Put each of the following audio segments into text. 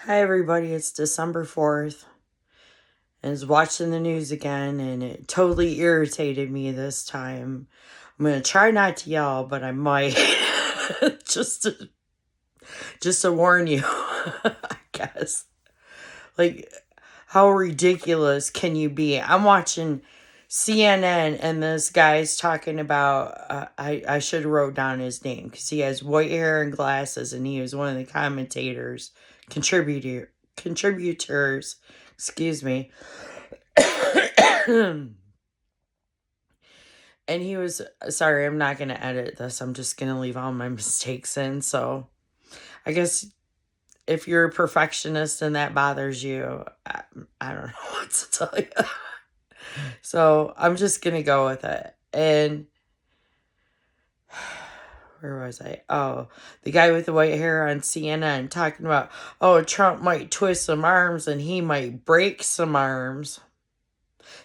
Hi everybody, it's December 4th. I was watching the news again and it totally irritated me this time. I'm going to try not to yell, but I might. just to warn you, I guess. Like, how ridiculous can you be? I'm watching CNN and this guy's talking about, I should have wrote down his name because he has white hair and glasses and he was one of the commentators, contributors, excuse me. And he was, sorry, I'm not going to edit this. I'm just going to leave all my mistakes in. So I guess if you're a perfectionist and that bothers you, I don't know what to tell you. So I'm just going to go with it. And where was I? Oh, the guy with the white hair on CNN talking about, oh, Trump might twist some arms and he might break some arms.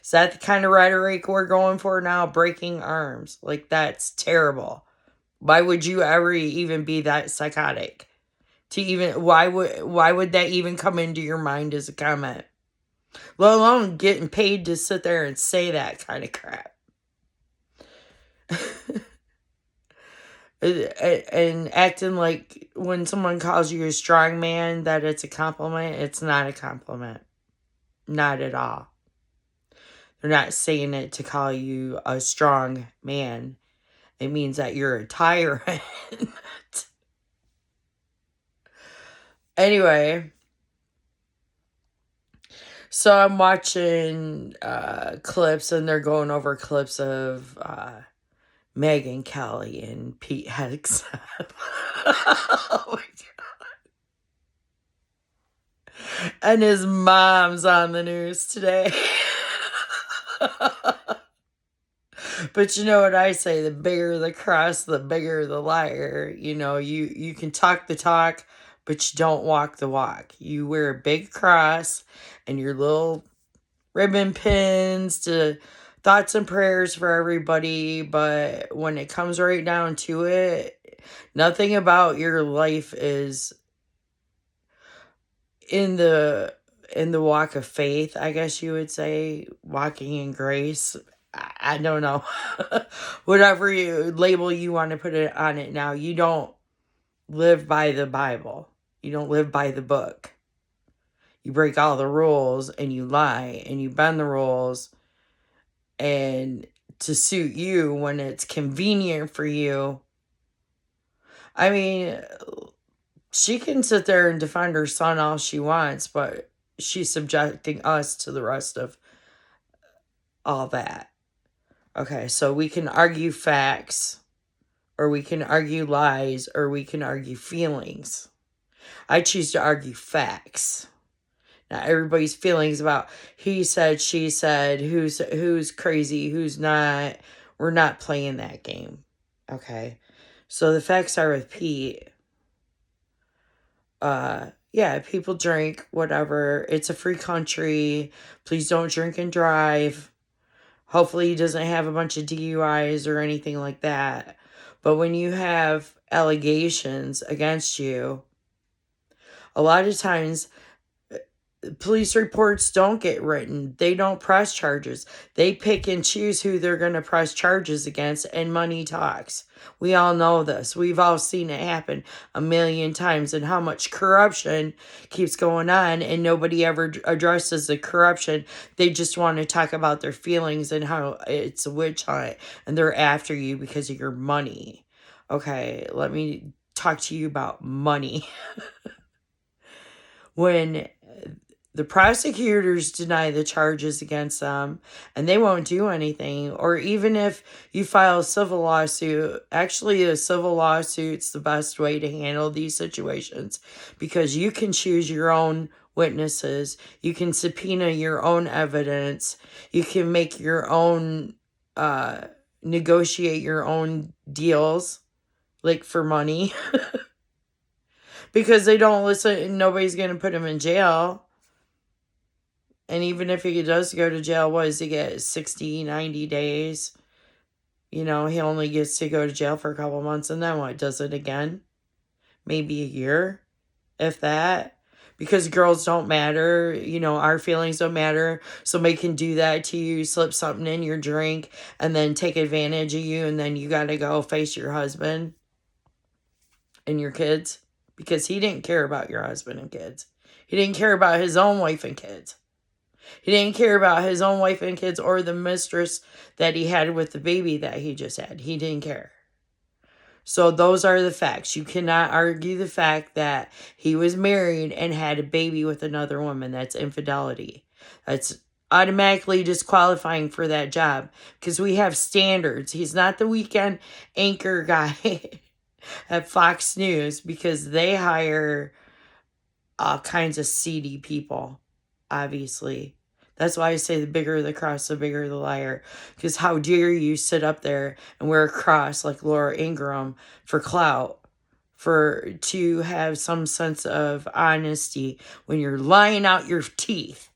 Is that the kind of rhetoric we're going for now? Breaking arms. Like, that's terrible. Why would you ever even be that psychotic? Why would that even come into your mind as a comment? Let alone getting paid to sit there and say that kind of crap. And acting like when someone calls you a strong man that it's a compliment. It's not a compliment. Not at all. They're not saying it to call you a strong man. It means that you're a tyrant. Anyway, so I'm watching clips and they're going over clips of Megyn Kelly and Pete Hegseth. Oh my God. And his mom's on the news today. But you know what I say, the bigger the cross, the bigger the liar. You know, you can talk the talk, but you don't walk the walk. You wear a big cross and your little ribbon pins to thoughts and prayers for everybody, but when it comes right down to it, nothing about your life is in the walk of faith, I guess you would say, walking in grace. I don't know. Whatever label you want to put it on it now, you don't live by the Bible. You don't live by the book. You break all the rules and you lie and you bend the rules and to suit you when it's convenient for you. I mean, she can sit there and defend her son all she wants, but she's subjecting us to the rest of all that. Okay, so we can argue facts, or we can argue lies, or we can argue feelings. I choose to argue facts. Not everybody's feelings about he said, she said, who's crazy, who's not. We're not playing that game. Okay. So the facts are with Pete. Yeah, people drink, whatever. It's a free country. Please don't drink and drive. Hopefully he doesn't have a bunch of DUIs or anything like that. But when you have allegations against you, a lot of times police reports don't get written. They don't press charges. They pick and choose who they're going to press charges against, and money talks. We all know this. We've all seen it happen a million times, and how much corruption keeps going on, and nobody ever addresses the corruption. They just want to talk about their feelings and how it's a witch hunt, and they're after you because of your money. Okay, let me talk to you about money. When the prosecutors deny the charges against them and they won't do anything, or even if you file a civil lawsuit, actually a civil lawsuit's the best way to handle these situations because you can choose your own witnesses, you can subpoena your own evidence, you can make your own negotiate your own deals, like for money. Because they don't listen, nobody's gonna put him in jail. And even if he does go to jail, what does he get? 60, 90 days? You know, he only gets to go to jail for a couple months and then what? Does it again? Maybe a year, if that. because girls don't matter. You know, our feelings don't matter. Somebody can do that to you, slip something in your drink, and then take advantage of you, and then you got to go face your husband and your kids, because he didn't care about your husband and kids. He didn't care about his own wife and kids. He didn't care about his own wife and kids or the mistress that he had with the baby that he just had. He didn't care. So those are the facts. You cannot argue the fact that he was married and had a baby with another woman. That's infidelity. That's automatically disqualifying for that job, because we have standards. He's not the weekend anchor guy at Fox News, because they hire all kinds of seedy people, obviously. That's why I say the bigger the cross, the bigger the liar. Because how dare you sit up there and wear a cross like Laura Ingraham for clout, to have some sense of honesty when you're lying out your teeth.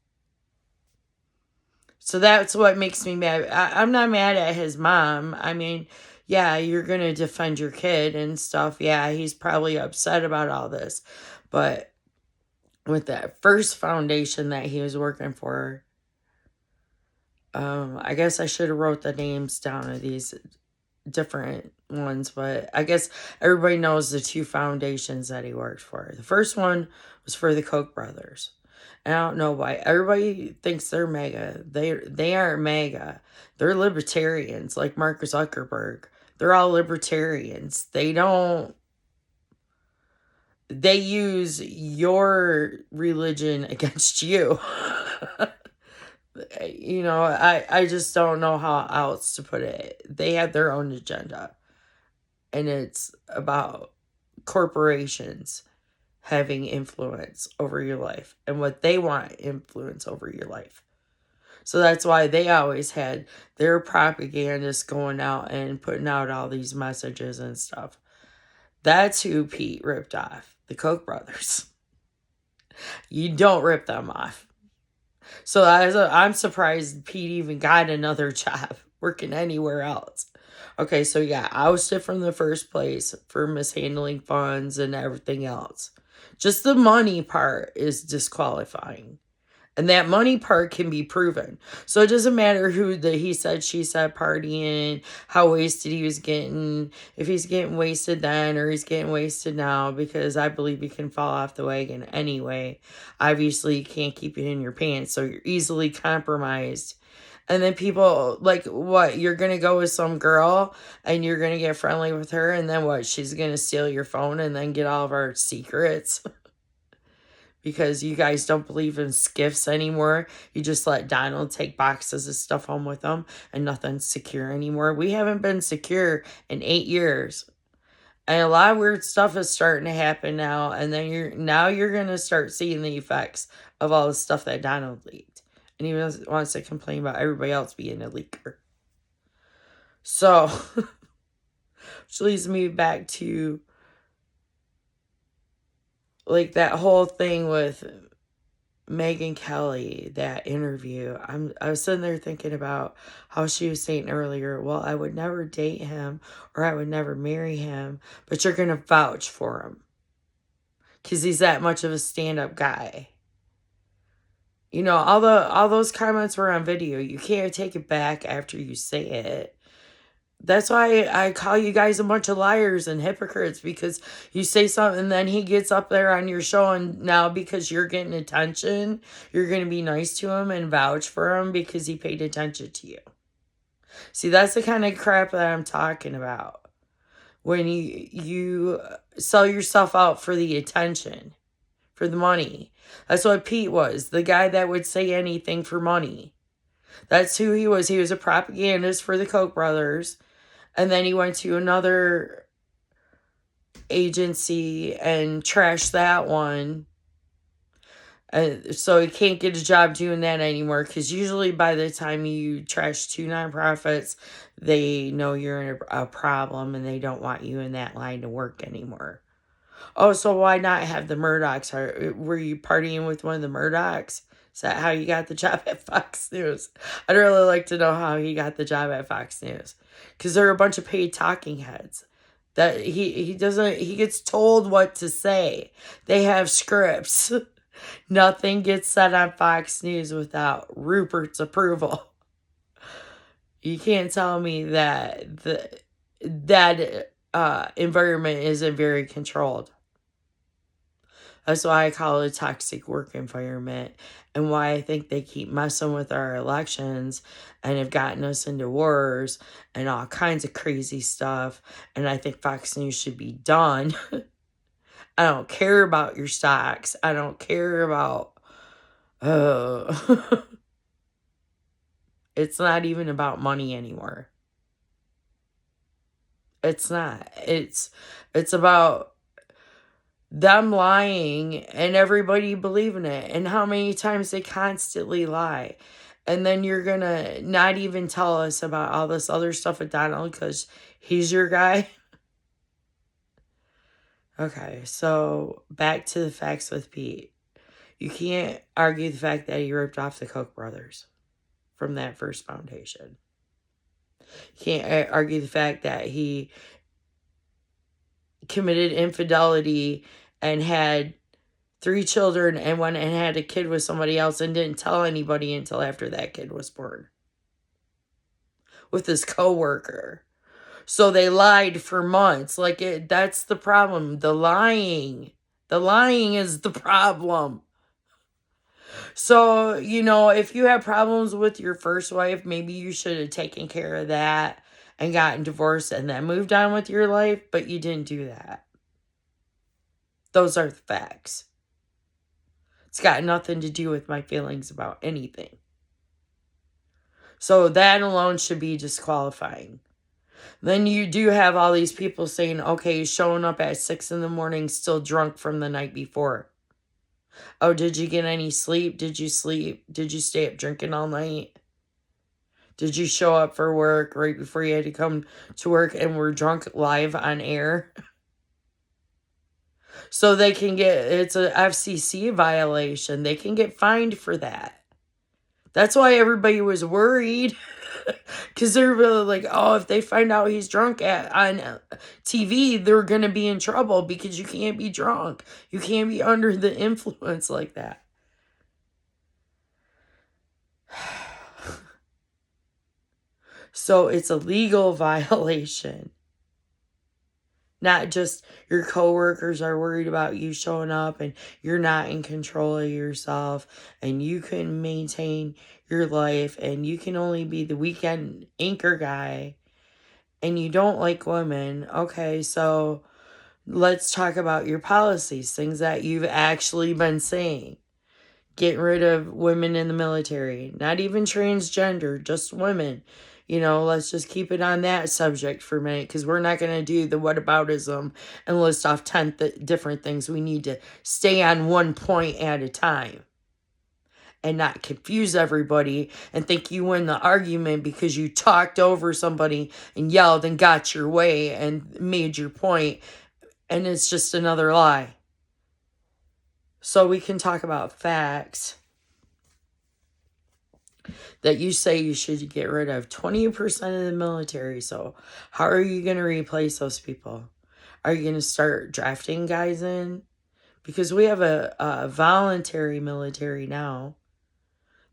So that's what makes me mad. I'm not mad at his mom. I mean, yeah, you're going to defend your kid and stuff. Yeah, he's probably upset about all this. But with that first foundation that he was working for, I guess I should have wrote the names down of these different ones, but I guess everybody knows the two foundations that he worked for. The first one was for the Koch brothers. And I don't know why everybody thinks they're mega. They aren't mega. They're libertarians, like Mark Zuckerberg. They're all libertarians. They use your religion against you. You know, I just don't know how else to put it. They have their own agenda. And it's about corporations having influence over your life and what they want influence over your life. So that's why they always had their propagandists going out and putting out all these messages and stuff. That's who Pete ripped off, the Koch brothers. You don't rip them off. So I'm surprised Pete even got another job working anywhere else. Okay, so yeah, ousted from the first place for mishandling funds and everything else. Just the money part is disqualifying. And that money part can be proven. So it doesn't matter who the he said, she said partying, how wasted he was getting, if he's getting wasted then or he's getting wasted now, because I believe you can fall off the wagon anyway. Obviously, you can't keep it in your pants, so you're easily compromised. And then people, like, what, you're going to go with some girl and you're going to get friendly with her, and then what, she's going to steal your phone and then get all of our secrets? Because you guys don't believe in skiffs anymore. You just let Donald take boxes of stuff home with him and nothing's secure anymore. We haven't been secure in 8 years. And a lot of weird stuff is starting to happen now. And then you're going to start seeing the effects of all the stuff that Donald leaked. And he wants to complain about everybody else being a leaker. So, which leads me back to, like, that whole thing with Megyn Kelly, that interview. I was sitting there thinking about how she was saying earlier, well, I would never date him or I would never marry him, but you're going to vouch for him because he's that much of a stand-up guy. You know, all those comments were on video. You can't take it back after you say it. That's why I call you guys a bunch of liars and hypocrites, because you say something and then he gets up there on your show, and now because you're getting attention, you're going to be nice to him and vouch for him because he paid attention to you. See, that's the kind of crap that I'm talking about. When you sell yourself out for the attention, for the money. That's what Pete was, the guy that would say anything for money. That's who he was. He was a propagandist for the Koch brothers. And then he went to another agency and trashed that one. So he can't get a job doing that anymore, because usually by the time you trash 2 nonprofits, they know you're in a problem and they don't want you in that line to work anymore. Oh, so why not have the Murdochs? Were you partying with one of the Murdochs? Is that how you got the job at Fox News? I'd really like to know how he got the job at Fox News. Because they're a bunch of paid talking heads. That he gets told what to say. They have scripts. Nothing gets said on Fox News without Rupert's approval. You can't tell me that that environment isn't very controlled. That's why I call it a toxic work environment, and why I think they keep messing with our elections and have gotten us into wars and all kinds of crazy stuff. And I think Fox News should be done. I don't care about your stocks. I don't care about. It's not even about money anymore. It's not. It's about them lying and everybody believing it, and how many times they constantly lie. And then you're gonna not even tell us about all this other stuff with Donald because he's your guy. Okay, so back to the facts with Pete. You can't argue the fact that he ripped off the Koch brothers from that first foundation. You can't argue the fact that he committed infidelity and had 3 children and went and had a kid with somebody else and didn't tell anybody until after that kid was born with his coworker. So they lied for months. That's the problem. The lying is the problem. So, if you have problems with your first wife, maybe you should have taken care of that and gotten divorced and then moved on with your life, but you didn't do that. Those are the facts. It's got nothing to do with my feelings about anything. So that alone should be disqualifying. Then you do have all these people saying, okay, showing up at 6 a.m, still drunk from the night before. Oh, did you get any sleep? Did you sleep? Did you stay up drinking all night? Did you show up for work right before you had to come to work and were drunk live on air? So they can it's a FCC violation. They can get fined for that. That's why everybody was worried. Because they're really like, oh, if they find out he's drunk on TV, they're going to be in trouble because you can't be drunk. You can't be under the influence like that. So it's a legal violation. Not just your coworkers are worried about you showing up and you're not in control of yourself and you can maintain your life and you can only be the weekend anchor guy and you don't like women. Okay, so let's talk about your policies, things that you've actually been saying. Getting rid of women in the military, not even transgender, just women. Let's just keep it on that subject for a minute because we're not going to do the whataboutism and list off 10 different things. We need to stay on one point at a time and not confuse everybody and think you win the argument because you talked over somebody and yelled and got your way and made your point, and it's just another lie. So we can talk about facts. That you say you should get rid of 20% of the military. So how are you going to replace those people? Are you going to start drafting guys in? Because we have a voluntary military now.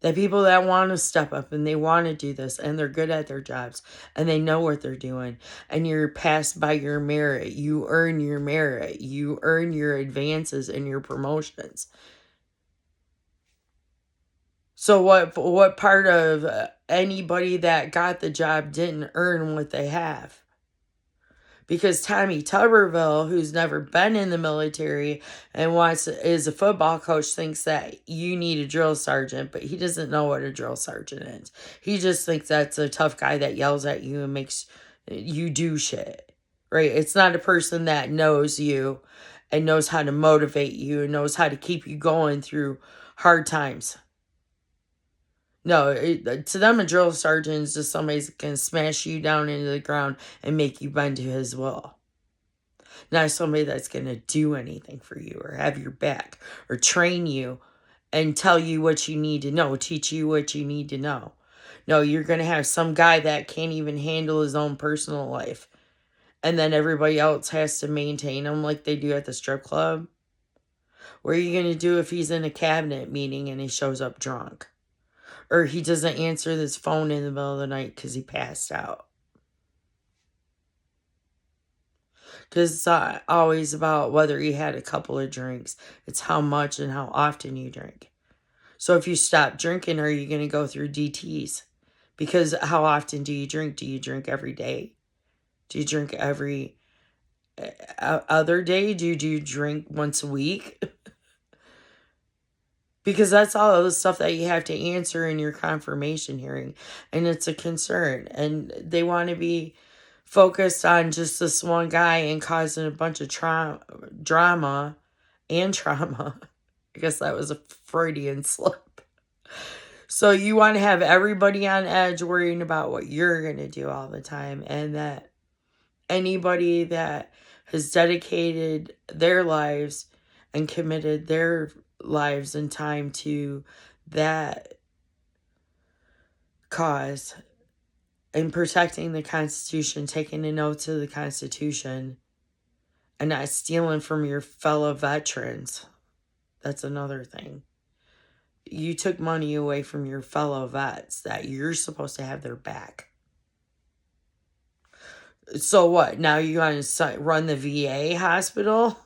That people that want to step up and they want to do this and they're good at their jobs and they know what they're doing. And you're passed by your merit. You earn your merit. You earn your advances and your promotions. So what part of anybody that got the job didn't earn what they have? Because Tommy Tuberville, who's never been in the military and is a football coach, thinks that you need a drill sergeant, but he doesn't know what a drill sergeant is. He just thinks that's a tough guy that yells at you and makes you do shit, right? It's not a person that knows you and knows how to motivate you and knows how to keep you going through hard times. No, to them, a drill sergeant is just somebody that can smash you down into the ground and make you bend to his will. Not somebody that's going to do anything for you or have your back or train you and tell you what you need to know, teach you what you need to know. No, you're going to have some guy that can't even handle his own personal life. And then everybody else has to maintain him like they do at the strip club. What are you going to do if he's in a cabinet meeting and he shows up drunk? Or he doesn't answer his phone in the middle of the night because he passed out? Because it's not always about whether you had a couple of drinks. It's how much and how often you drink. So if you stop drinking, are you going to go through DTs? Because how often do you drink? Do you drink every day? Do you drink every other day? Do you drink once a week? Because that's all of the stuff that you have to answer in your confirmation hearing. And it's a concern. And they want to be focused on just this one guy and causing a bunch of drama and trauma. I guess that was a Freudian slip. So you want to have everybody on edge worrying about what you're going to do all the time. And that anybody that has dedicated their lives and committed their lives and time to that cause and protecting the Constitution, taking an oath to the Constitution, and not stealing from your fellow veterans. That's another thing. You took money away from your fellow vets that you're supposed to have their back. So what? Now you want to run the VA hospital?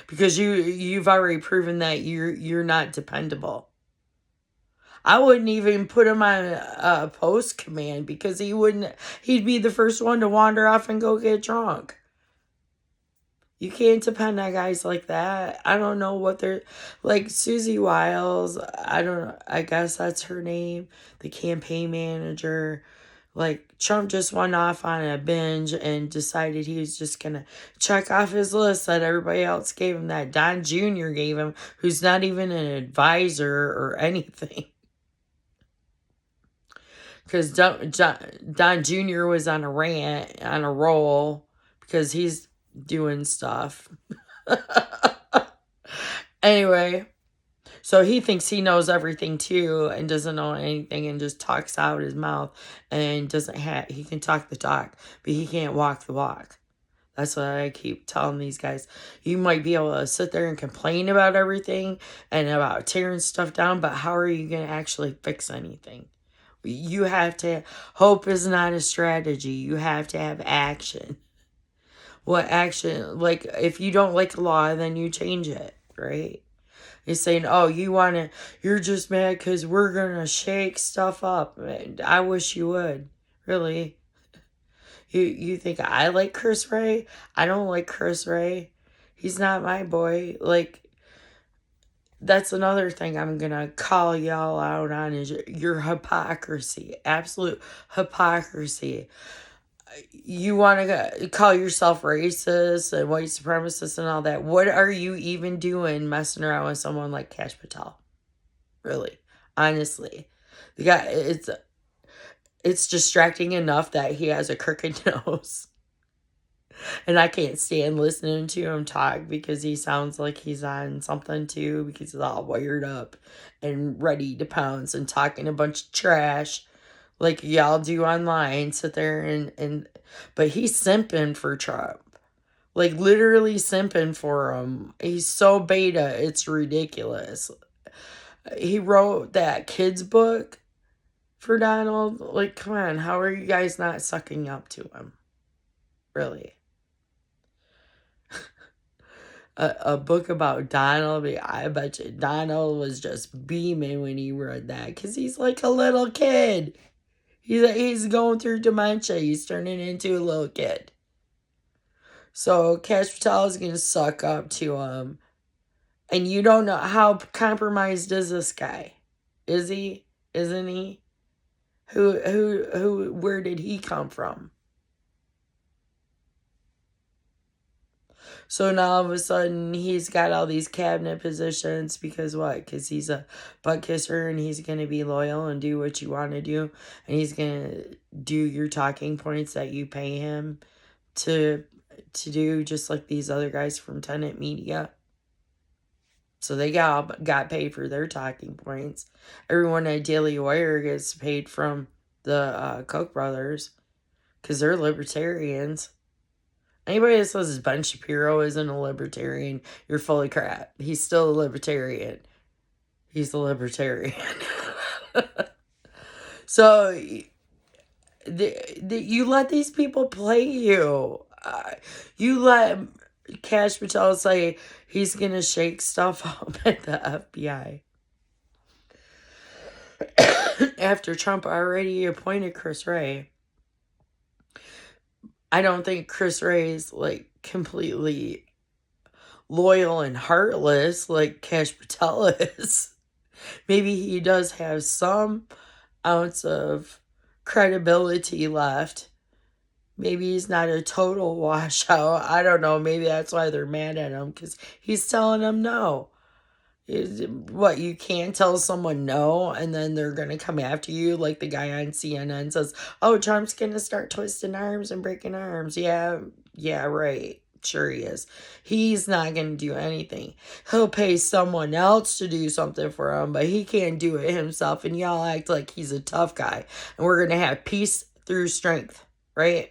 Because you've already proven that you're not dependable. I wouldn't even put him on post command because he'd be the first one to wander off and go get drunk. You can't depend on guys like that. I don't know what they're like. Susie Wiles, I guess that's her name, the campaign manager. Like, Trump just went off on a binge and decided he was just going to check off his list that everybody else gave him, that Don Jr. gave him, who's not even an advisor or anything. Because Don Jr. was on a rant, on a roll, because he's doing stuff. Anyway, so he thinks he knows everything too and doesn't know anything and just talks out his mouth and he can talk the talk, but he can't walk the walk. That's what I keep telling these guys. You might be able to sit there and complain about everything and about tearing stuff down, but how are you going to actually fix anything? You have to, hope is not a strategy. You have to have action. What action? Like, if you don't like a law, then you change it, right? You're saying, oh, you're just mad because we're going to shake stuff up. I wish you would. Really? You think I like Chris Ray? I don't like Chris Ray. He's not my boy. Like, that's another thing I'm going to call y'all out on is your hypocrisy. Absolute hypocrisy. You want to call yourself racist and white supremacist and all that. What are you even doing messing around with someone like Kash Patel? Really, honestly, the guy, it's distracting enough that he has a crooked nose. And I can't stand listening to him talk because he sounds like he's on something too, because he's all wired up and ready to pounce and talking a bunch of trash like y'all do online, sit there but he's simping for Trump. Like, literally simping for him. He's so beta, it's ridiculous. He wrote that kid's book for Donald. Like, come on, how are you guys not sucking up to him? Really? A book about Donald. I bet you Donald was just beaming when he read that, because he's like a little kid. He's going through dementia. He's turning into a little kid. So Kash Patel is going to suck up to him. And you don't know how compromised is this guy. Is he? Isn't he? Where did he come from? So now all of a sudden he's got all these cabinet positions because what? Because he's a butt kisser and he's going to be loyal and do what you want to do. And he's going to do your talking points that you pay him to do, just like these other guys from Tenet Media. So they got paid for their talking points. Everyone at Daily Wire gets paid from the Koch brothers because they're libertarians. Anybody that says Ben Shapiro isn't a libertarian, you're full of crap. He's still a libertarian. He's a libertarian. So you let these people play you. You let Kash Patel say he's going to shake stuff up at the FBI. After Trump already appointed Chris Wray. I don't think Chris Wray's like completely loyal and heartless like Kash Patel is. Maybe he does have some ounce of credibility left. Maybe he's not a total washout. I don't know. Maybe that's why they're mad at him, because he's telling them no. What, you can't tell someone no and then they're going to come after you, like the guy on CNN says, oh, Trump's going to start twisting arms and breaking arms. Yeah, right. Sure he is. He's not going to do anything. He'll pay someone else to do something for him, but he can't do it himself. And y'all act like he's a tough guy. And we're going to have peace through strength, right?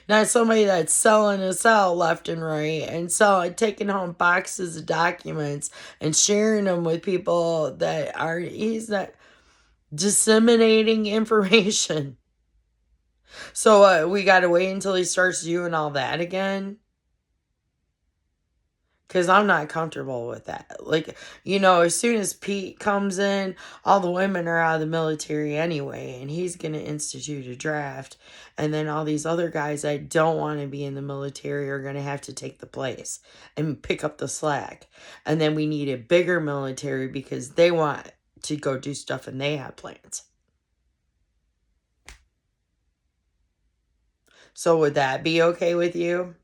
Not somebody that's selling us out left and right and taking home boxes of documents and sharing them with people that are, he's not disseminating information. So we got to wait until he starts doing all that again? Because I'm not comfortable with that. Like, as soon as Pete comes in, all the women are out of the military anyway, and he's going to institute a draft. And then all these other guys that don't want to be in the military are going to have to take the place and pick up the slack. And then we need a bigger military because they want to go do stuff and they have plans. So would that be okay with you?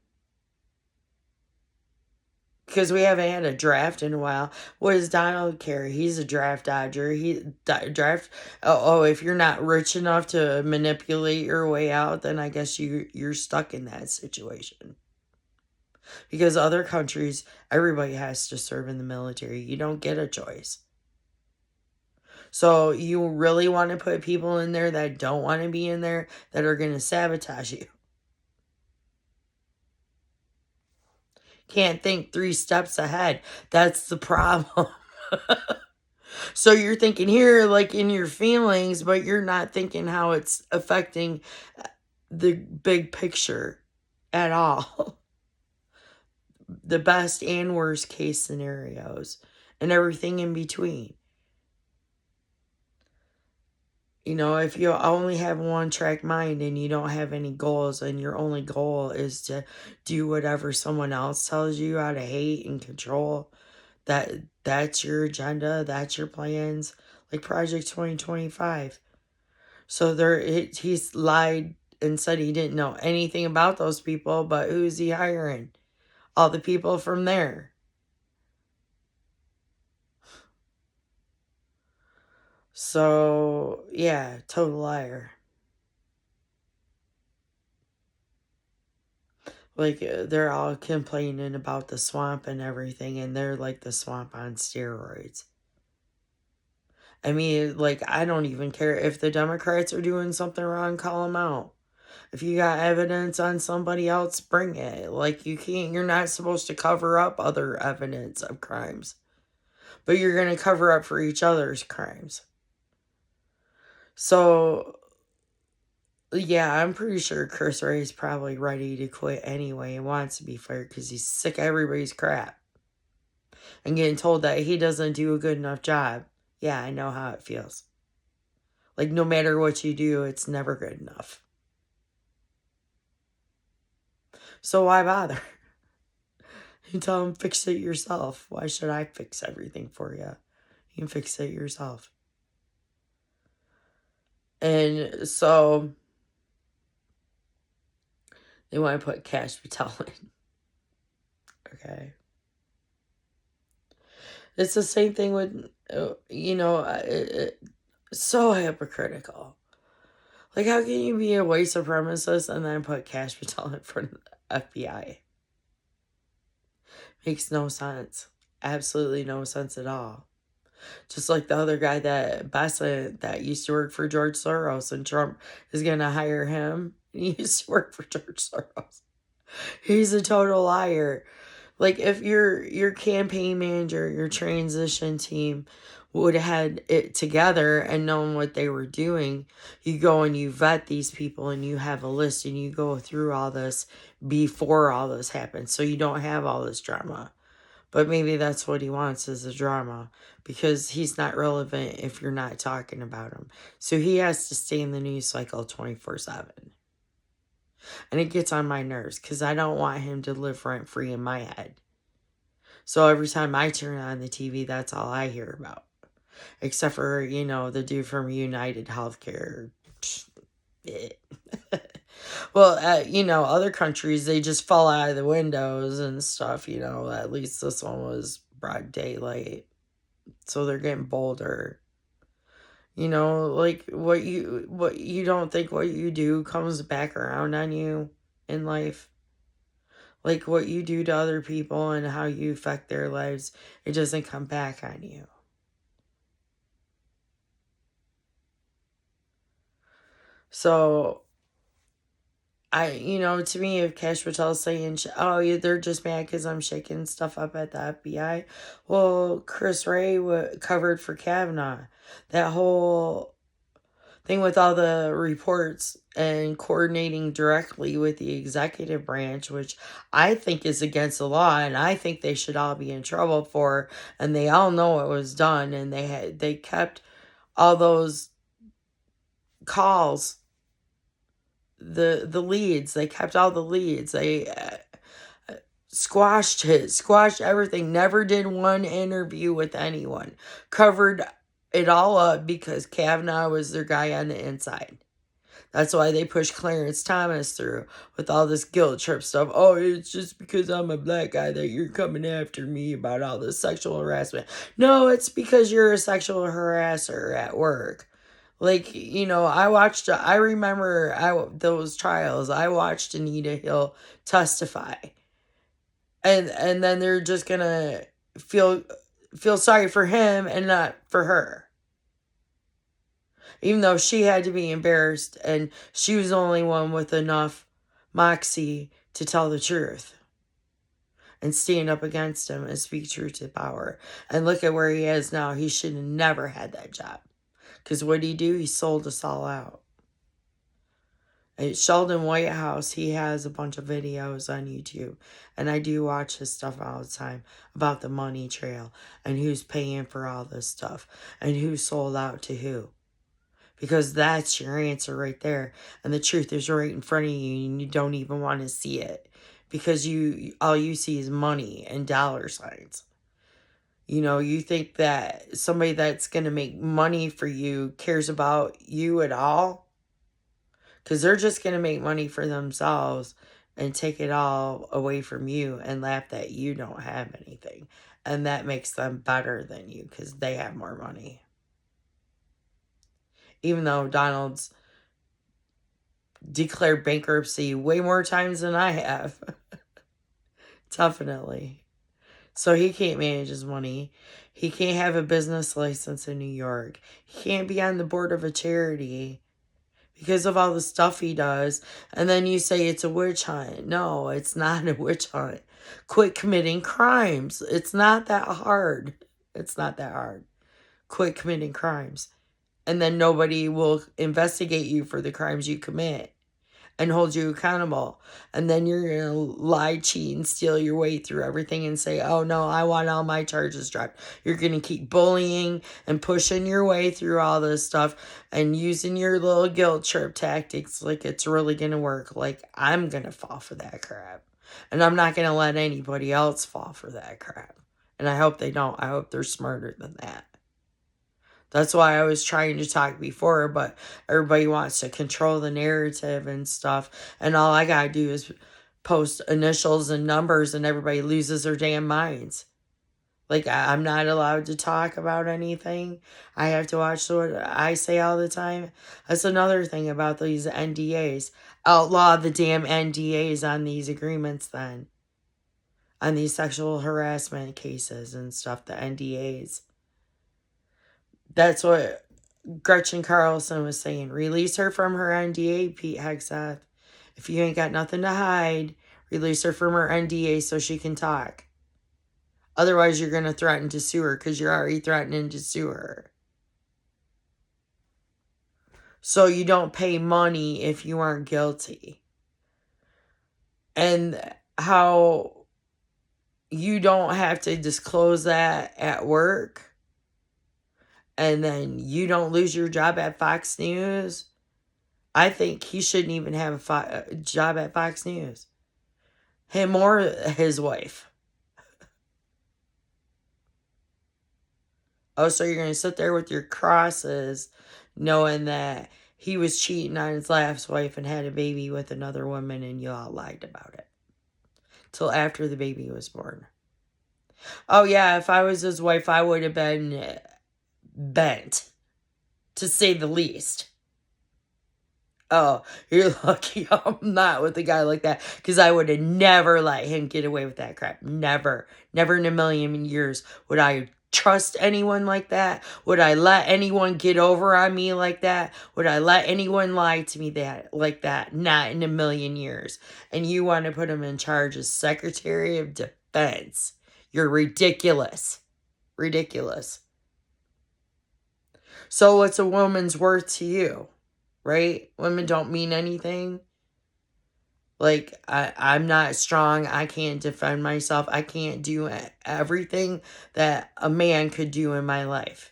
Because we haven't had a draft in a while. What does Donald care? He's a draft dodger. If you're not rich enough to manipulate your way out, then I guess you're stuck in that situation. Because other countries, everybody has to serve in the military. You don't get a choice. So you really want to put people in there that don't want to be in there, that are going to sabotage you. Can't think 3 steps ahead. That's the problem. So you're thinking here, like in your feelings, but you're not thinking how it's affecting the big picture at all. The best and worst case scenarios and everything in between. If you only have one track mind and you don't have any goals, and your only goal is to do whatever someone else tells you how to hate and control, that's your agenda, that's your plans, like Project 2025. So he's lied and said he didn't know anything about those people, but who's he hiring? All the people from there. So, yeah, total liar. Like, they're all complaining about the swamp and everything, and they're like the swamp on steroids. I mean, like, I don't even care if the Democrats are doing something wrong, call them out. If you got evidence on somebody else, bring it. Like, you're not supposed to cover up other evidence of crimes. But you're going to cover up for each other's crimes. So, yeah, I'm pretty sure Chris Wray is probably ready to quit anyway and wants to be fired because he's sick of everybody's crap. And getting told that he doesn't do a good enough job. Yeah, I know how it feels. Like, no matter what you do, it's never good enough. So why bother? You tell him, fix it yourself. Why should I fix everything for you? You can fix it yourself. And so they want to put Kash Patel in. Okay. It's the same thing with, so hypocritical. Like, how can you be a white supremacist and then put Kash Patel in front of the FBI? Makes no sense. Absolutely no sense at all. Just like the other guy that used to work for George Soros, and Trump is going to hire him. He used to work for George Soros. He's a total liar. Like, if your campaign manager, your transition team would have had it together and known what they were doing, you go and you vet these people and you have a list and you go through all this before all this happens, so you don't have all this drama. But maybe that's what he wants, is a drama, because he's not relevant if you're not talking about him. So he has to stay in the news cycle 24/7. And it gets on my nerves because I don't want him to live rent free in my head. So every time I turn on the TV, that's all I hear about. Except for, the dude from United Healthcare. Well, other countries, they just fall out of the windows and stuff, At least this one was broad daylight. So they're getting bolder. Like, what you don't think what you do comes back around on you in life. Like, what you do to other people and how you affect their lives, it doesn't come back on you. So, to me, if Kash Patel's saying, oh, they're just mad because I'm shaking stuff up at the FBI. Well, Chris Ray covered for Kavanaugh. That whole thing with all the reports and coordinating directly with the executive branch, which I think is against the law, and I think they should all be in trouble for, and they all know it was done, and they kept all those calls, the leads, they kept all the leads, they squashed everything, never did one interview with anyone, covered it all up because Kavanaugh was their guy on the inside. That's why they pushed Clarence Thomas through with all this guilt trip stuff. Oh, it's just because I'm a black guy that you're coming after me about all this sexual harassment. No, it's because you're a sexual harasser at work. Like, I remember those trials. I watched Anita Hill testify. And then they're just gonna feel sorry for him and not for her. Even though she had to be embarrassed and she was the only one with enough moxie to tell the truth and stand up against him and speak truth to power. And look at where he is now. He should have never had that job. Because what did he do? He sold us all out. At Sheldon Whitehouse, he has a bunch of videos on YouTube. And I do watch his stuff all the time about the money trail and who's paying for all this stuff and who sold out to who. Because that's your answer right there. And the truth is right in front of you and you don't even want to see it. Because all you see is money and dollar signs. You think that somebody that's going to make money for you cares about you at all? Because they're just going to make money for themselves and take it all away from you and laugh that you don't have anything. And that makes them better than you because they have more money. Even though Donald's declared bankruptcy way more times than I have. Definitely. So he can't manage his money. He can't have a business license in New York. He can't be on the board of a charity because of all the stuff he does. And then you say it's a witch hunt. No, it's not a witch hunt. Quit committing crimes. It's not that hard. It's not that hard. Quit committing crimes. And then nobody will investigate you for the crimes you commit and hold you accountable. And then you're going to lie, cheat, and steal your way through everything and say, oh no, I want all my charges dropped. You're going to keep bullying and pushing your way through all this stuff and using your little guilt trip tactics like it's really going to work. Like, I'm going to fall for that crap. And I'm not going to let anybody else fall for that crap. And I hope they don't. I hope they're smarter than that. That's why I was trying to talk before, but everybody wants to control the narrative and stuff. And all I gotta do is post initials and numbers and everybody loses their damn minds. Like, I'm not allowed to talk about anything. I have to watch what I say all the time. That's another thing about these NDAs. Outlaw the damn NDAs on these agreements then. On these sexual harassment cases and stuff, the NDAs. That's what Gretchen Carlson was saying. Release her from her NDA, Pete Hegseth. If you ain't got nothing to hide, Release her from her NDA so she can talk. Otherwise, you're going to threaten to sue her because you're already threatening to sue her. So you don't pay money if you aren't guilty. And how you don't have to disclose that at work, and then you don't lose your job at Fox News. I think he shouldn't even have a job at Fox News. Him or his wife. Oh, so you're going to sit there with your crosses knowing that he was cheating on his last wife and had a baby with another woman, and you all lied about it. Till after the baby was born. Oh, yeah, if I was his wife, I would have been bent, to say the least. Oh, you're lucky I'm not with a guy like that, because I would have never let him get away with that crap. Never. Never in a million years would I trust anyone like that. Would I let anyone get over on me like that? Would I let anyone lie to me like that? Not in a million years. And you want to put him in charge as Secretary of Defense. You're ridiculous. Ridiculous. So what's a woman's worth to you? Right? Women don't mean anything. Like, I'm not strong. I can't defend myself. I can't do everything that a man could do in my life.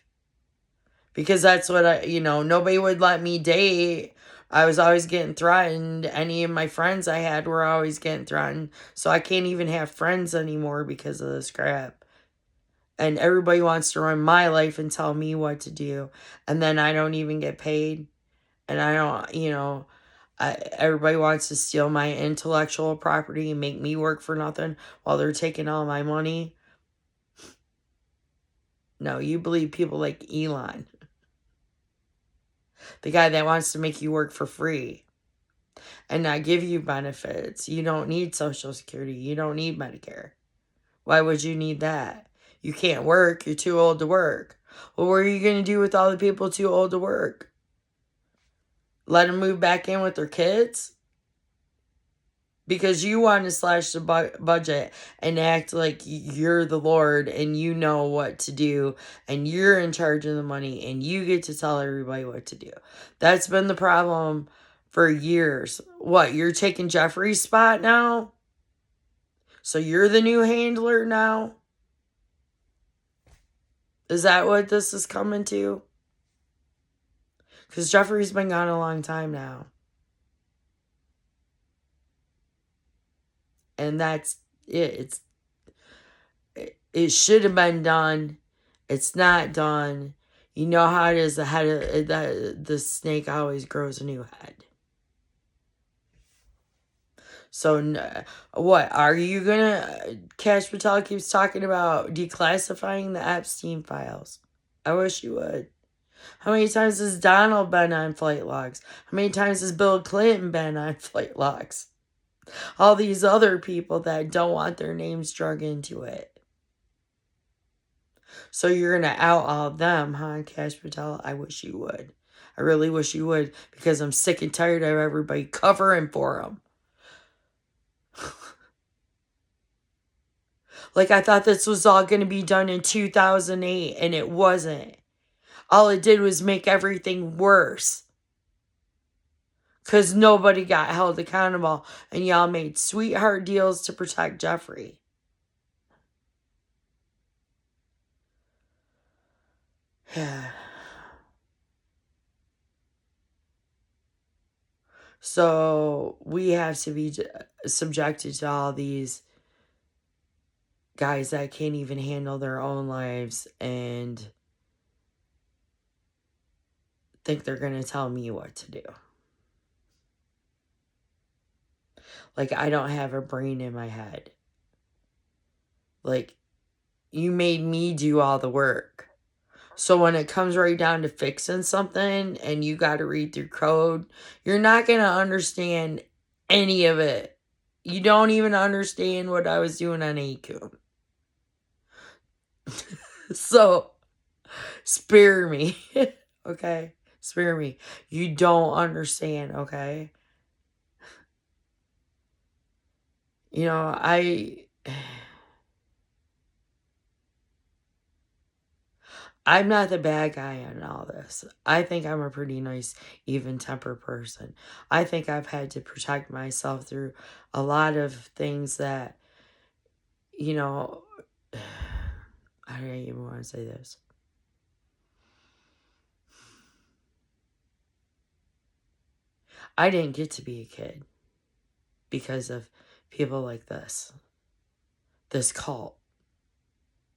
Because that's what nobody would let me date. I was always getting threatened. Any of my friends I had were always getting threatened. So I can't even have friends anymore because of this crap. And everybody wants to run my life and tell me what to do. And then I don't even get paid. And I don't, everybody wants to steal my intellectual property and make me work for nothing while they're taking all my money. No, you believe people like Elon. The guy that wants to make you work for free and not give you benefits. You don't need Social Security. You don't need Medicare. Why would you need that? You can't work. You're too old to work. Well, what are you going to do with all the people too old to work? Let them move back in with their kids? Because you want to slash the budget and act like you're the Lord and you know what to do and you're in charge of the money and you get to tell everybody what to do. That's been the problem for years. What, you're taking Jeffrey's spot now? So you're the new handler now? Is that what this is coming to? Because Jeffrey's been gone a long time now. And that's it. It should have been done. It's not done. You know how it is. The snake always grows a new head. So what are you gonna? Kash Patel keeps talking about declassifying the Epstein files. I wish you would. How many times has Donald been on flight logs? How many times has Bill Clinton been on flight logs? All these other people that don't want their names drug into it. So you're going to out all of them, huh, Kash Patel? I wish you would. I really wish you would, because I'm sick and tired of everybody covering for them. Like, I thought this was all going to be done in 2008, and it wasn't. All it did was make everything worse. Because nobody got held accountable, and y'all made sweetheart deals to protect Jeffrey. Yeah. So we have to be subjected to all these guys that can't even handle their own lives and think they're going to tell me what to do. Like, I don't have a brain in my head. Like, you made me do all the work. So when it comes right down to fixing something and you got to read through code, you're not going to understand any of it. You don't even understand what I was doing on Acom. So, spare me. Okay? Spare me. You don't understand, okay? You know, I'm not the bad guy in all this. I think I'm a pretty nice, even-tempered person. I think I've had to protect myself through a lot of things that, you know, I don't even want to say this. I didn't get to be a kid because of people like this cult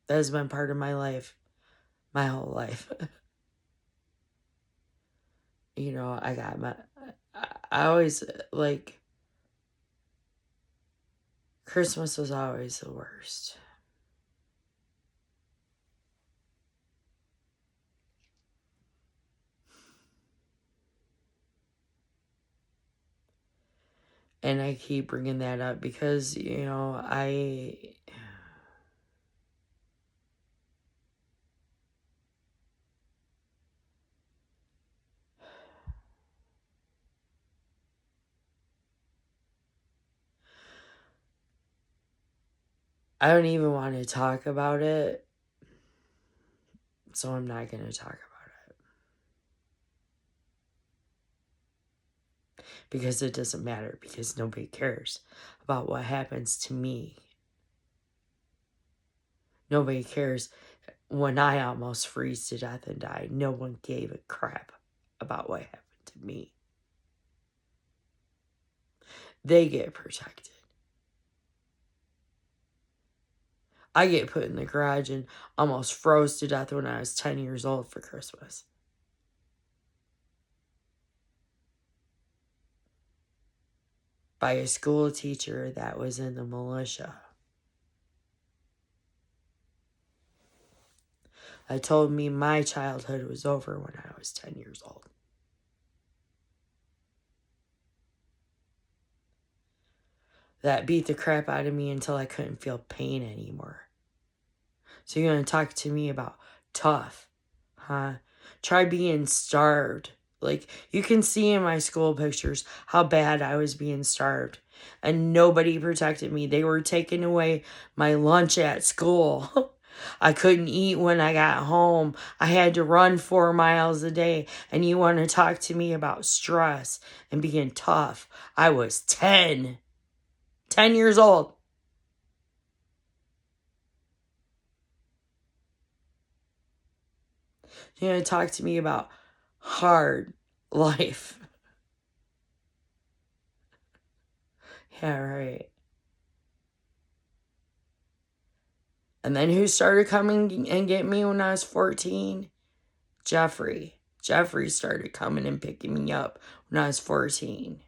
that has been part of my life, my whole life. You know, I always, like, Christmas was always the worst. And I keep bringing that up because, you know, I don't even want to talk about it, so I'm not going to talk about it. Because it doesn't matter, because nobody cares about what happens to me. Nobody cares. When I almost freeze to death and die, no one gave a crap about what happened to me. They get protected. I get put in the garage and almost froze to death when I was 10 years old for Christmas. By a school teacher that was in the militia. I told me my childhood was over when I was 10 years old. That beat the crap out of me until I couldn't feel pain anymore. So you're going to talk to me about tough, huh? Try being starved. Like, you can see in my school pictures how bad I was being starved. And nobody protected me. They were taking away my lunch at school. I couldn't eat when I got home. I had to run 4 miles a day. And you want to talk to me about stress and being tough. I was 10 years old. You're going to talk to me about hard life. Yeah, right. And then who started coming and getting me when I was 14? Jeffrey. Jeffrey started coming and picking me up when I was 14.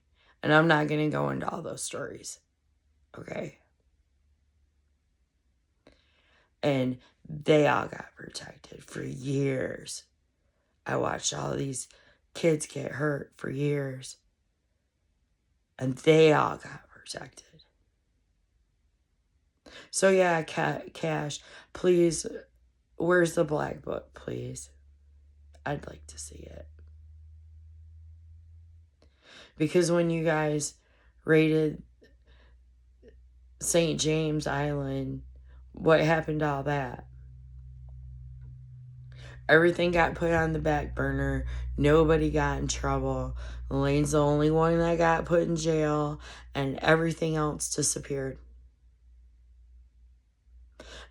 And I'm not going to go into all those stories. Okay? And they all got protected for years. I watched all these kids get hurt for years. And they all got protected. So yeah, Cash, please, where's the black book, please? I'd like to see it. Because when you guys raided St. James Island, what happened to all that? Everything got put on the back burner. Nobody got in trouble. Elaine's the only one that got put in jail, and everything else disappeared.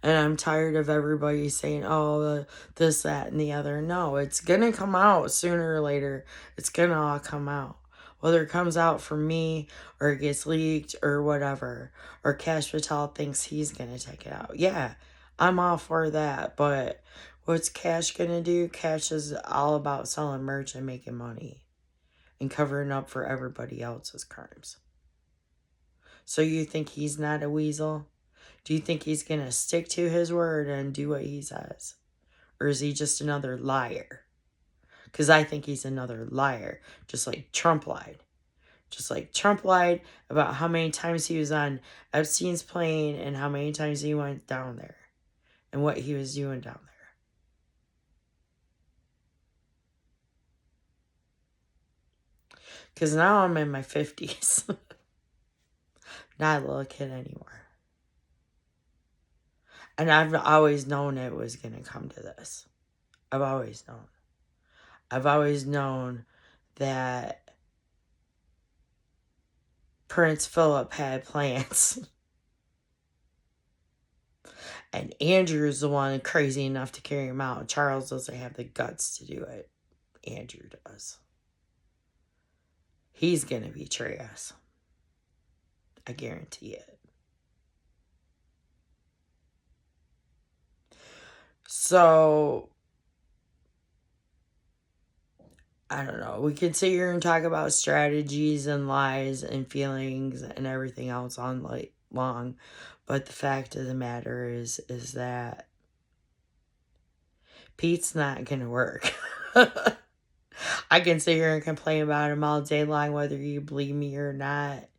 And I'm tired of everybody saying, oh, this, that, and the other. No, it's going to come out sooner or later. It's going to all come out. Whether it comes out from me or it gets leaked or whatever. Or Cash Patel thinks he's going to take it out. Yeah, I'm all for that. But what's Cash going to do? Cash is all about selling merch and making money. And covering up for everybody else's crimes. So you think he's not a weasel? Do you think he's going to stick to his word and do what he says? Or is he just another liar? Because I think he's another liar. Just like Trump lied. Just like Trump lied about how many times he was on Epstein's plane and how many times he went down there. And what he was doing down there. Because now I'm in my 50s. not a little kid anymore. And I've always known it was going to come to this. I've always known. I've always known that Prince Philip had plans. And Andrew's the one crazy enough to carry him out. Charles doesn't have the guts to do it. Andrew does. He's going to betray us. I guarantee it. So, I don't know. We could sit here and talk about strategies and lies and feelings and everything else on like long. But the fact of the matter is that Pete's not going to work. I can sit here and complain about him all day long, whether you believe me or not.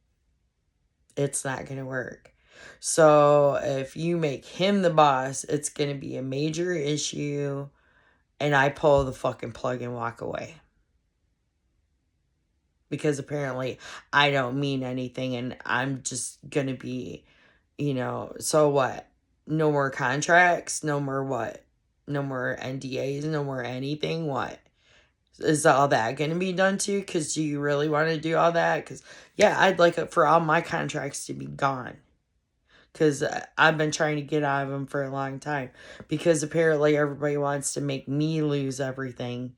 It's not going to work. So if you make him the boss, it's going to be a major issue. And I pull the fucking plug and walk away. Because apparently I don't mean anything and I'm just going to be, so what? No more contracts? No more what? No more NDAs? No more anything? What? Is all that going to be done too? Because do you really want to do all that? Because, yeah, I'd like it for all my contracts to be gone. Because I've been trying to get out of them for a long time. Because apparently everybody wants to make me lose everything.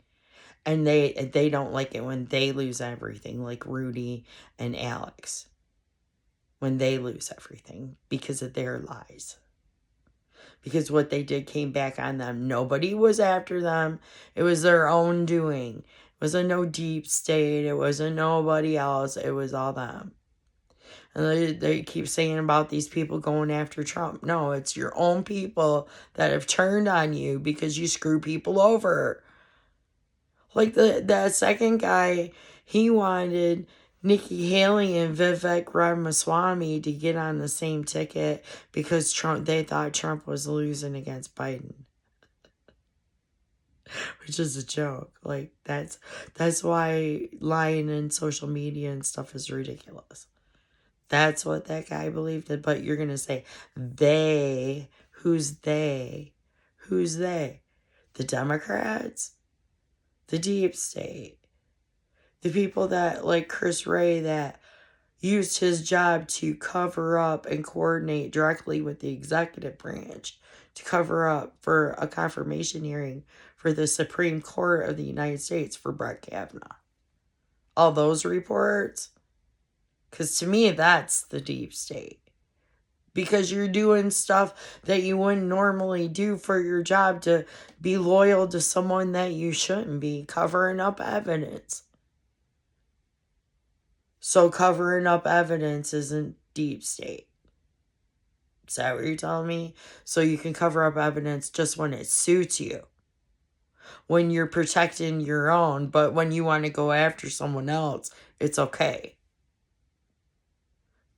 And they don't like it when they lose everything. Like Rudy and Alex. When they lose everything. Because of their lies. Because what they did came back on them. Nobody was after them. It was their own doing. It wasn't no deep state. It wasn't nobody else. It was all them. And they keep saying about these people going after Trump. No, it's your own people that have turned on you because you screw people over. Like that second guy, he wanted Nikki Haley and Vivek Ramaswamy to get on the same ticket because they thought Trump was losing against Biden. Which is a joke. Like that's why lying in social media and stuff is ridiculous. That's what that guy believed. But you're going to say, they, who's they? Who's they? The Democrats? The deep state? The people that, like Chris Wray, that used his job to cover up and coordinate directly with the executive branch to cover up for a confirmation hearing for the Supreme Court of the United States for Brett Kavanaugh. All those reports. Because to me, that's the deep state. Because you're doing stuff that you wouldn't normally do for your job to be loyal to someone that you shouldn't be. Covering up evidence. So covering up evidence isn't deep state. Is that what you're telling me? So you can cover up evidence just when it suits you. When you're protecting your own, but when you want to go after someone else, it's okay.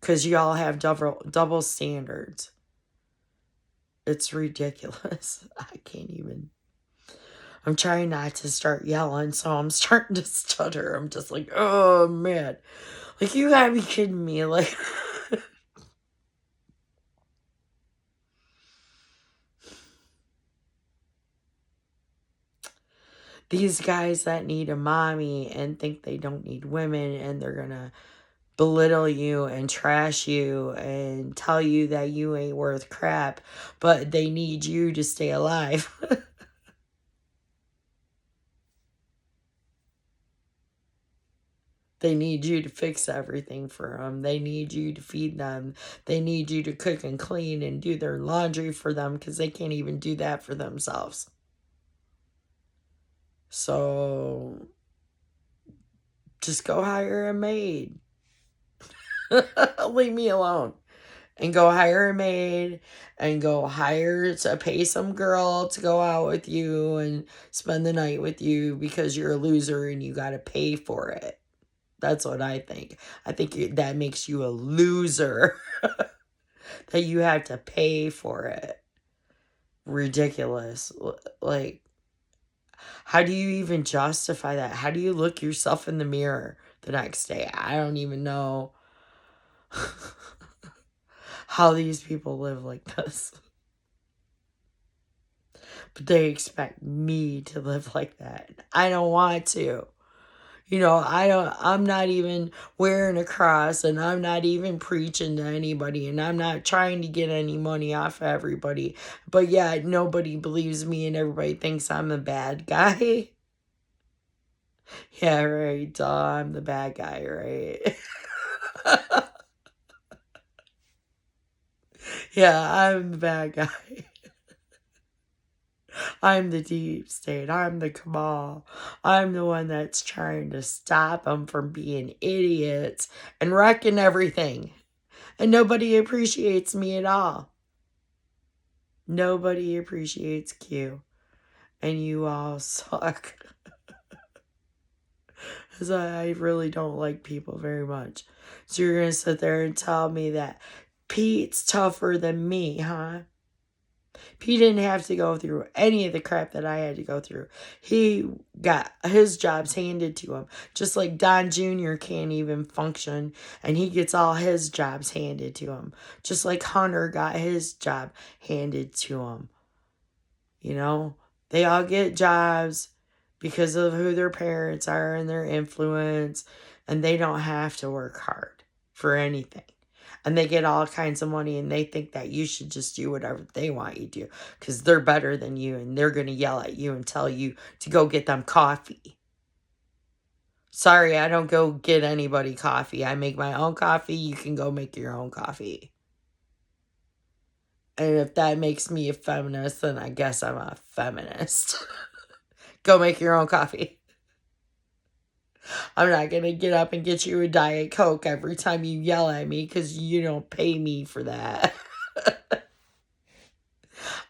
Because y'all have double standards. It's ridiculous. I can't even. I'm trying not to start yelling, so I'm starting to stutter. I'm just like, oh, man. Like, you gotta be kidding me. Like, these guys that need a mommy and think they don't need women and they're gonna belittle you and trash you and tell you that you ain't worth crap, but they need you to stay alive. They need you to fix everything for them. They need you to feed them. They need you to cook and clean and do their laundry for them because they can't even do that for themselves. So just go hire a maid. Leave me alone. And go hire a maid and go pay some girl to go out with you and spend the night with you because you're a loser and you got to pay for it. That's what I think. I think that makes you a loser. That you have to pay for it. Ridiculous. Like, how do you even justify that? How do you look yourself in the mirror the next day? I don't even know. how these people live like this. But they expect me to live like that. I don't want to. I'm not even wearing a cross, and I'm not even preaching to anybody, and I'm not trying to get any money off of everybody. But yeah, nobody believes me and everybody thinks I'm the bad guy. Yeah, right. Duh, I'm the bad guy, right? Yeah, I'm the bad guy. I'm the deep state. I'm the cabal. I'm the one that's trying to stop them from being idiots and wrecking everything. And nobody appreciates me at all. Nobody appreciates Q. And you all suck. Because I really don't like people very much. So you're going to sit there and tell me that Pete's tougher than me, huh? He didn't have to go through any of the crap that I had to go through. He got his jobs handed to him. Just like Don Jr. can't even function, and he gets all his jobs handed to him. Just like Hunter got his job handed to him. They all get jobs because of who their parents are and their influence, and they don't have to work hard for anything. And they get all kinds of money, and they think that you should just do whatever they want you to do because they're better than you, and they're going to yell at you and tell you to go get them coffee. Sorry, I don't go get anybody coffee. I make my own coffee. You can go make your own coffee. And if that makes me a feminist, then I guess I'm a feminist. Go make your own coffee. I'm not going to get up and get you a Diet Coke every time you yell at me because you don't pay me for that.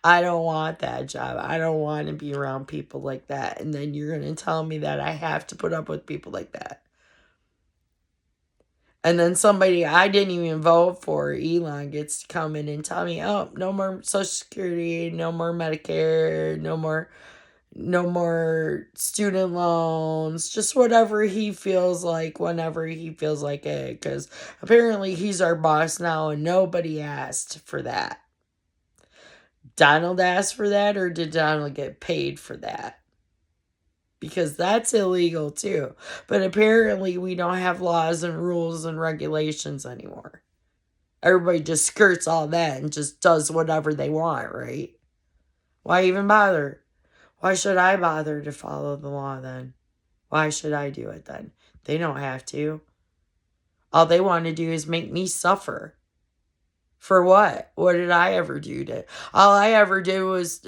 I don't want that job. I don't want to be around people like that. And then you're going to tell me that I have to put up with people like that. And then somebody I didn't even vote for, Elon, gets to come in and tell me, oh, no more Social Security, no more Medicare, no more student loans, just whatever he feels like whenever he feels like it. Because apparently he's our boss now and nobody asked for that. Donald asked for that, or did Donald get paid for that? Because that's illegal too. But apparently we don't have laws and rules and regulations anymore. Everybody just skirts all that and just does whatever they want, right? Why even bother? Why should I bother to follow the law then? Why should I do it then? They don't have to. All they want to do is make me suffer. For what? What did I ever do to? All I ever did was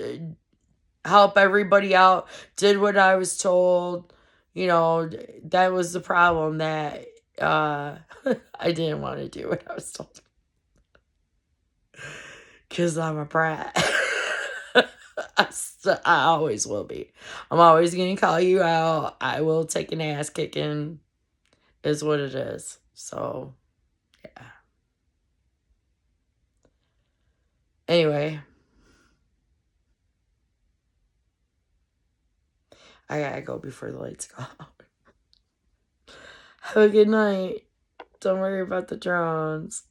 help everybody out, did what I was told. That was the problem, that I didn't want to do what I was told. Because I'm a brat. I always will be. I'm always going to call you out. I will take an ass kicking, is what it is. So, yeah. Anyway. I gotta go before the lights go out. Have a good night. Don't worry about the drones.